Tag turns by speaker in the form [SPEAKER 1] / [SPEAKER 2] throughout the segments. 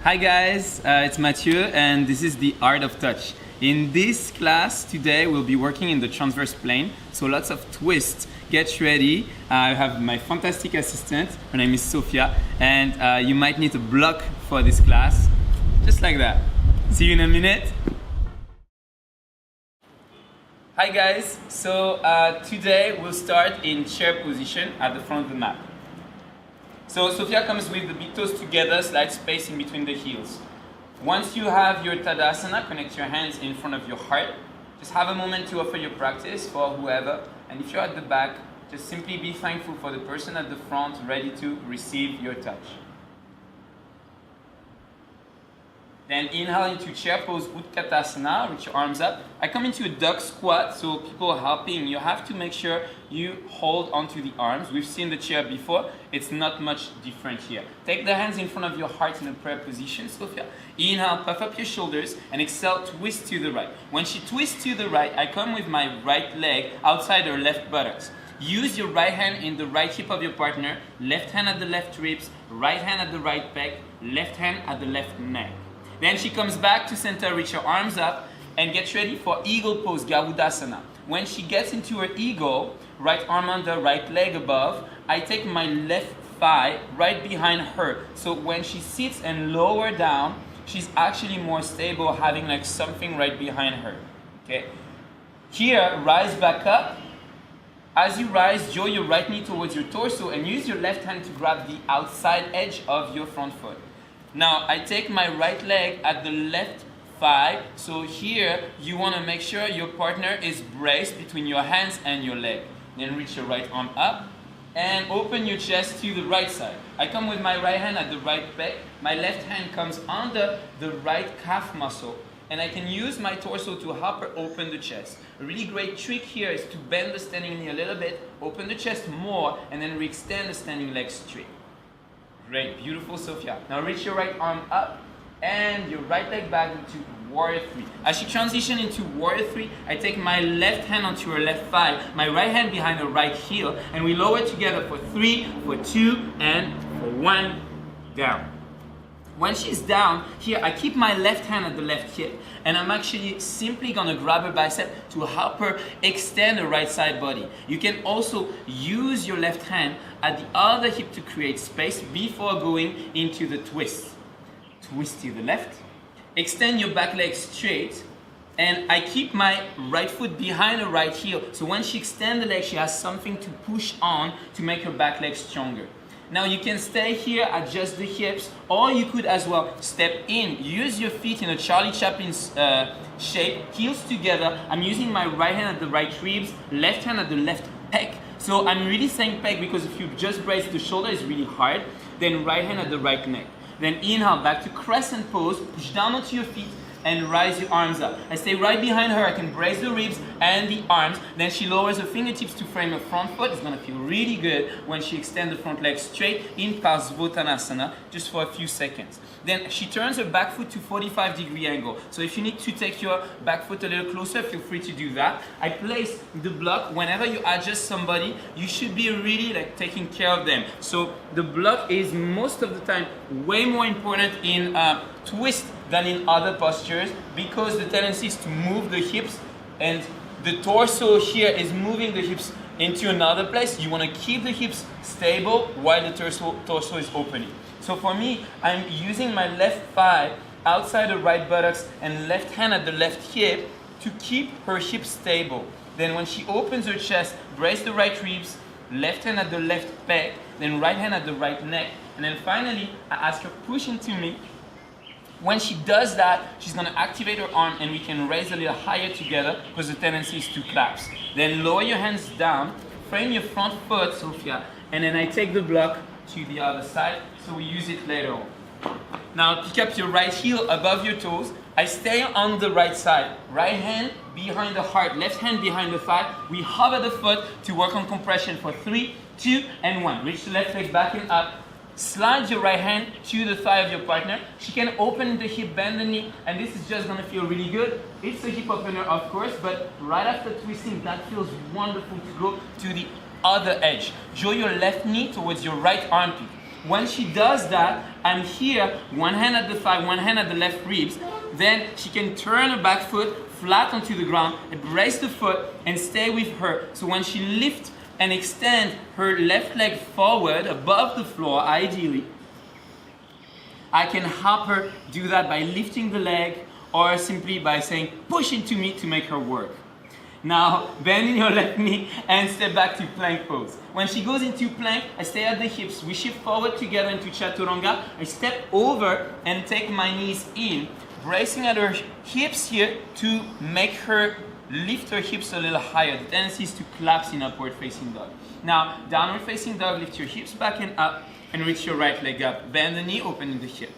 [SPEAKER 1] Hi guys, it's Mathieu and this is the Art of Touch. In this class today we'll be working in the transverse plane, so lots of twists. Get ready. I have my fantastic assistant, her name is Sophia, and you might need a block for this class, just like that. See you in a minute. Hi guys, so today we'll start in chair position at the front of the mat. So Sophia comes with the big toes together, slight space in between the heels. Once you have your Tadasana, connect your hands in front of your heart. Just have a moment to offer your practice for whoever. And if you're at the back, just simply be thankful for the person at the front ready to receive your touch. Then inhale into chair pose, Utkatasana, reach your arms up. I come into a duck squat, so people helping, you have to make sure you hold onto the arms. We've seen the chair before, it's not much different here. Take the hands in front of your heart in a prayer position, Sophia. Inhale, puff up your shoulders, and exhale, twist to the right. When she twists to the right, I come with my right leg outside her left buttocks. Use your right hand in the right hip of your partner, left hand at the left ribs, right hand at the right pec, left hand at the left neck. Then she comes back to center, reach her arms up, and get ready for eagle pose, Garudasana. When she gets into her eagle, right arm under, right leg above, I take my left thigh right behind her. So when she sits and lower down, she's actually more stable, having like something right behind her. Okay. Here, rise back up. As you rise, draw your right knee towards your torso and use your left hand to grab the outside edge of your front foot. Now, I take my right leg at the left thigh. So here, you want to make sure your partner is braced between your hands and your leg. Then reach your right arm up and open your chest to the right side. I come with my right hand at the right pec. My left hand comes under the right calf muscle. And I can use my torso to help her open the chest. A really great trick here is to bend the standing knee a little bit, open the chest more, and then re-extend the standing leg straight. Great, beautiful, Sophia. Now reach your right arm up and your right leg back into Warrior 3. As she transitions into Warrior 3, I take my left hand onto her left thigh, my right hand behind her right heel, and we lower together for 3, for 2, and for 1, down. When she's down, here I keep my left hand at the left hip, and I'm actually simply gonna grab her bicep to help her extend the right side body. You can also use your left hand at the other hip to create space before going into the twist. Twist to the left, extend your back leg straight, and I keep my right foot behind her right heel. So when she extends the leg, she has something to push on to make her back leg stronger. Now you can stay here, adjust the hips, or you could as well step in. Use your feet in a Charlie Chaplin shape, heels together. I'm using my right hand at the right ribs, left hand at the left pec. So I'm really saying pec because if you just brace the shoulder, it's really hard. Then right hand at the right neck. Then inhale back to crescent pose, push down onto your feet, and rise your arms up. I stay right behind her, I can brace the ribs and the arms. Then she lowers her fingertips to frame her front foot. It's gonna feel really good when she extends the front leg straight in Parsvottanasana, just for a few seconds. Then she turns her back foot to 45-degree angle. So if you need to take your back foot a little closer, feel free to do that. I place the block. Whenever you adjust somebody, you should be really like taking care of them. So the block is most of the time way more important in twist than in other postures because the tendency is to move the hips and the torso here is moving the hips into another place. You want to keep the hips stable while the torso is opening. So for me, I'm using my left thigh outside the right buttocks and left hand at the left hip to keep her hips stable. Then when she opens her chest, brace the right ribs, left hand at the left pec, then right hand at the right neck, and then finally I ask her push into me. When she does that, she's going to activate her arm and we can raise a little higher together because the tendency is to collapse. Then lower your hands down, frame your front foot, Sophia, and then I take the block to the other side so we use it later on. Now pick up your right heel above your toes. I stay on the right side. Right hand behind the heart, left hand behind the thigh. We hover the foot to work on compression for 3, 2, and 1. Reach the left leg back and up. Slide your right hand to the thigh of your partner. She can open the hip, bend the knee, and this is just gonna feel really good. It's a hip opener, of course, but right after twisting, that feels wonderful to go to the other edge. Draw your left knee towards your right armpit. When she does that, I'm here, one hand at the thigh, one hand at the left ribs. Then she can turn her back foot flat onto the ground, brace the foot, and stay with her. So when she lifts and extends her left leg forward above the floor, ideally, I can help her do that by lifting the leg or simply by saying, push into me to make her work. Now, bend in your left knee and step back to plank pose. When she goes into plank, I stay at the hips. We shift forward together into chaturanga. I step over and take my knees in, bracing at her hips here to make her lift her hips a little higher. The tendency is to collapse in upward facing dog. Now, downward facing dog, lift your hips back and up and reach your right leg up. Bend the knee, opening the hip.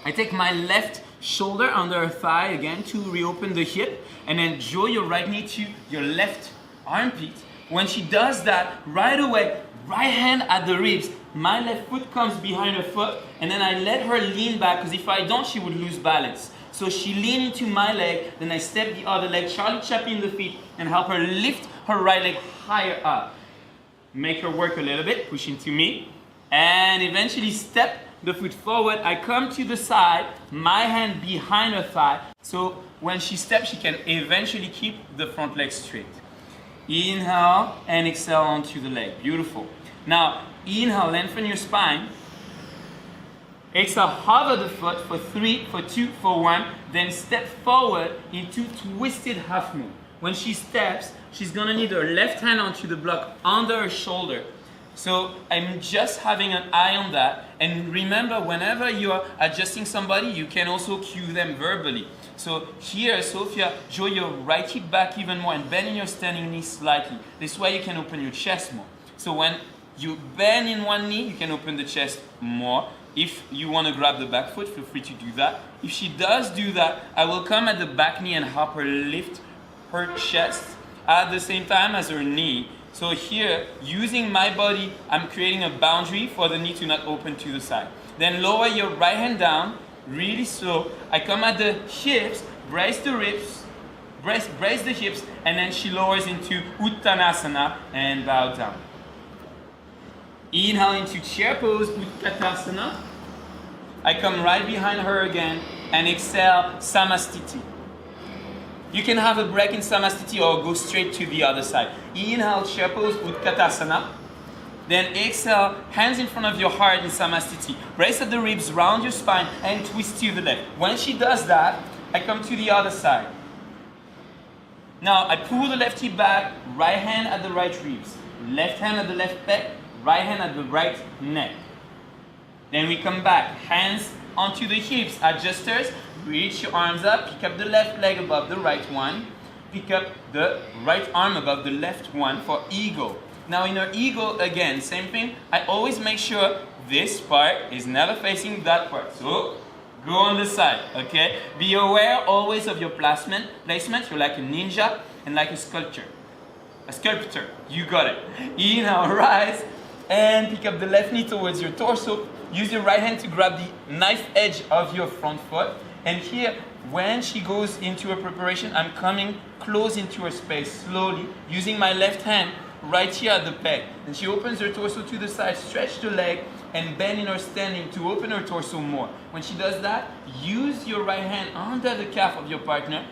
[SPEAKER 1] I take my left shoulder under her thigh again to reopen the hip, and then draw your right knee to your left armpit. When she does that, right away, right hand at the ribs, my left foot comes behind her foot, and then I let her lean back, because if I don't, she would lose balance. So she leans into my leg, then I step the other leg, Charlie Chaplin the feet, and help her lift her right leg higher up. Make her work a little bit, push into me, and eventually step the foot forward. I come to the side, my hand behind her thigh, so when she steps, she can eventually keep the front leg straight. Inhale and exhale onto the leg. Beautiful. Now, inhale, lengthen your spine. Exhale, hover the foot for 3, for 2, for 1, then step forward into twisted half moon. When she steps, she's gonna need her left hand onto the block under her shoulder. So I'm just having an eye on that. And remember, whenever you are adjusting somebody, you can also cue them verbally. So here, Sophia, draw your right hip back even more and bend in your standing knee slightly. This way you can open your chest more. So when you bend in one knee, you can open the chest more. If you want to grab the back foot, feel free to do that. If she does do that, I will come at the back knee and help her lift her chest at the same time as her knee. So here, using my body, I'm creating a boundary for the knee to not open to the side. Then lower your right hand down, really slow. I come at the hips, brace the ribs, brace the hips, and then she lowers into Uttanasana and bow down. Inhale into chair pose, Utkatasana. I come right behind her again and exhale, Samastiti. You can have a break in Samastiti or go straight to the other side. Inhale, chair pose, Utkatasana. Then exhale, hands in front of your heart in Samastiti. Brace at the ribs, round your spine, and twist to the left. When she does that, I come to the other side. Now, I pull the left hip back, right hand at the right ribs. Left hand at the left pec, right hand at the right neck. Then we come back, hands onto the hips, adjusters. Reach your arms up, pick up the left leg above the right one. Pick up the right arm above the left one for eagle. Now in our eagle, again, same thing. I always make sure this part is never facing that part. So, go on the side, okay? Be aware always of your placement. You're like a ninja and like a sculptor. A sculptor, you got it. Inhale, rise, and pick up the left knee towards your torso. Use your right hand to grab the knife edge of your front foot. And here, when she goes into her preparation, I'm coming close into her space, slowly, using my left hand right here at the peg. And she opens her torso to the side, stretch the leg, and bend in her standing to open her torso more. When she does that, use your right hand under the calf of your partner.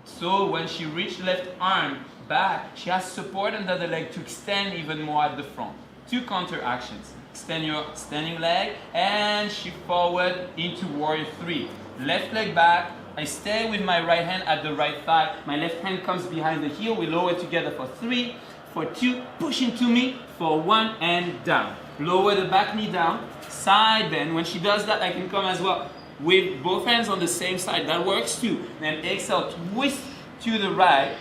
[SPEAKER 1] So when she reaches left arm back, she has support under the leg to extend even more at the front. 2 counter actions. Extend your standing leg and shift forward into warrior 3. Left leg back, I stay with my right hand at the right thigh. My left hand comes behind the heel. We lower together for 3, for 2, push into me, for 1, and down. Lower the back knee down, side bend. When she does that, I can come as well with both hands on the same side. That works too. Then exhale, twist to the right.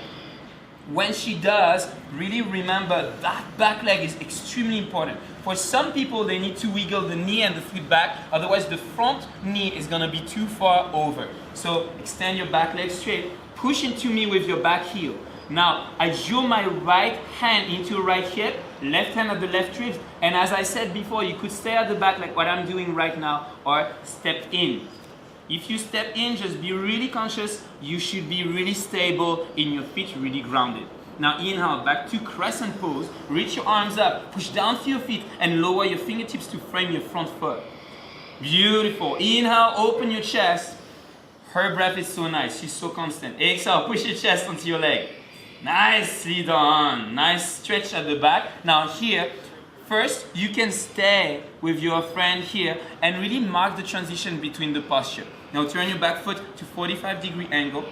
[SPEAKER 1] When she does, really remember that back leg is extremely important. For some people, they need to wiggle the knee and the foot back, otherwise the front knee is gonna be too far over. So extend your back leg straight, push into me with your back heel. Now, I draw my right hand into right hip, left hand at the left ribs, and as I said before, you could stay at the back like what I'm doing right now, or step in. If you step in, just be really conscious. You should be really stable in your feet, really grounded. Now inhale, back to crescent pose. Reach your arms up, push down through your feet, and lower your fingertips to frame your front foot. Beautiful. Inhale, open your chest. Her breath is so nice. She's so constant. Exhale, push your chest onto your leg. Nicely done. Nice stretch at the back. Now here, first, you can stay with your friend here and really mark the transition between the posture. Now turn your back foot to 45-degree angle.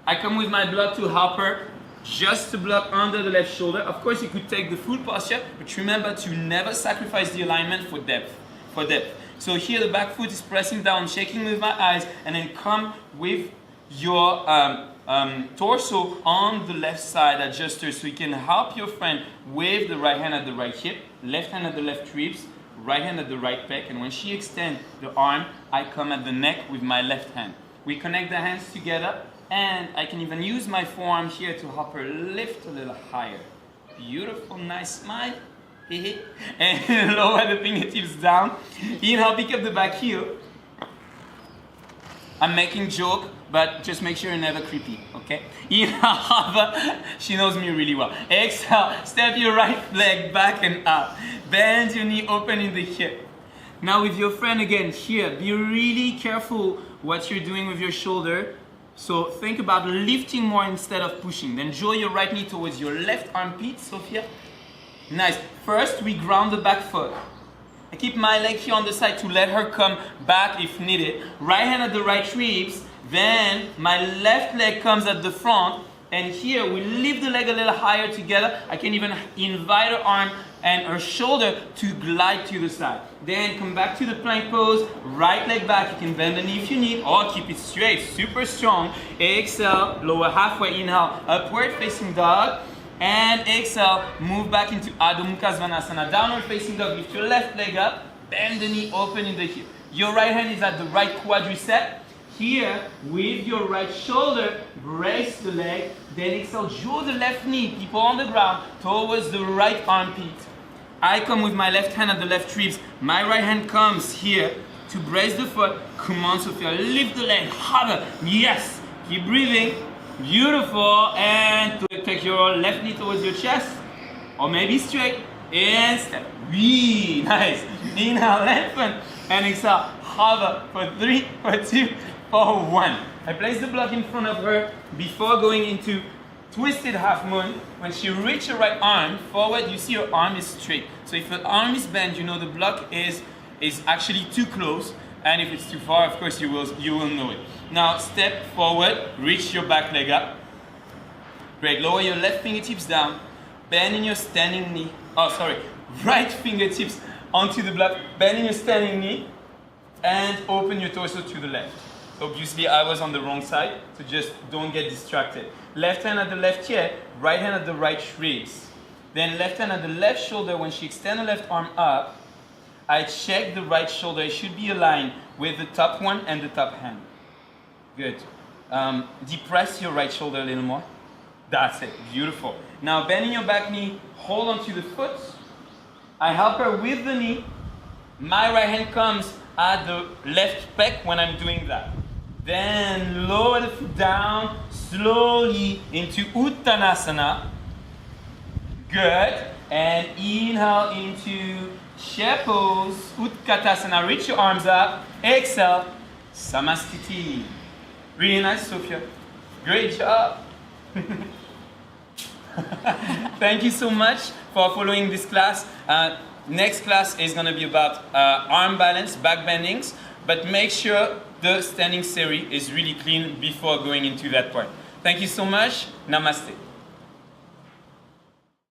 [SPEAKER 1] I come with my block to help her, just to block under the left shoulder. Of course, you could take the full posture, but remember to never sacrifice the alignment for depth. So here the back foot is pressing down, shaking with my eyes, and then come with your torso on the left side adjuster, so you can help your friend with the right hand at the right hip, left hand at the left ribs, right hand at the right pec, and when she extends the arm, I come at the neck with my left hand. We connect the hands together, and I can even use my forearm here to help her lift a little higher. Beautiful, nice smile. And lower the fingertips down. Inhale, pick up the back heel. I'm making joke, but just make sure you're never creepy, okay? Inhale, she knows me really well. Exhale, step your right leg back and up. Bend your knee, open in the hip. Now with your friend again, here, be really careful what you're doing with your shoulder. So think about lifting more instead of pushing. Then draw your right knee towards your left armpit, Sophia. Nice. First, we ground the back foot. I keep my leg here on the side to let her come back if needed. Right hand at the right ribs. Then my left leg comes at the front. And here we lift the leg a little higher together. I can even invite her arm and her shoulder to glide to the side. Then come back to the plank pose. Right leg back. You can bend the knee if you need, or keep it straight, super strong. Exhale, lower halfway. Inhale, upward facing dog. And exhale, move back into Adho Mukha Svanasana. Downward facing dog. Lift your left leg up. Bend the knee, open in the hip. Your right hand is at the right quadricep. Here, with your right shoulder, brace the leg. Then exhale, draw the left knee, people on the ground, towards the right armpit. I come with my left hand at the left ribs. My right hand comes here to brace the foot. Come on, Sophia, lift the leg, hover. Yes, keep breathing. Beautiful. And take your left knee towards your chest, or maybe straight. And step. Wee, nice. Inhale, lengthen. And exhale, hover for 3, for 2, for 1. I place the block in front of her before going into twisted half moon. When she reaches her right arm forward, you see her arm is straight. So if her arm is bent, you know the block is actually too close. And if it's too far, of course, you will know it. Now step forward, reach your back leg up. Great, lower your left fingertips down. Bend in your standing knee. Oh, sorry. Right fingertips onto the block. Bend in your standing knee. And open your torso to the left. Obviously, I was on the wrong side, so just don't get distracted. Left hand at the left ear, right hand at the right ribs. Then left hand at the left shoulder. When she extends the left arm up, I check the right shoulder. It should be aligned with the top one and the top hand. Good. Depress your right shoulder a little more. That's it. Beautiful. Now bending your back knee, hold onto the foot. I help her with the knee. My right hand comes at the left pec when I'm doing that. Then lower the foot down slowly into Uttanasana. Good. And inhale into chair pose, Utkatasana. Reach your arms up. Exhale, Samastiti. Really nice, Sophia. Great job. Thank you so much for following this class. Next class is going to be about arm balance, back bendings, but make sure the standing series is really clean before going into that part. Thank you so much. Namaste.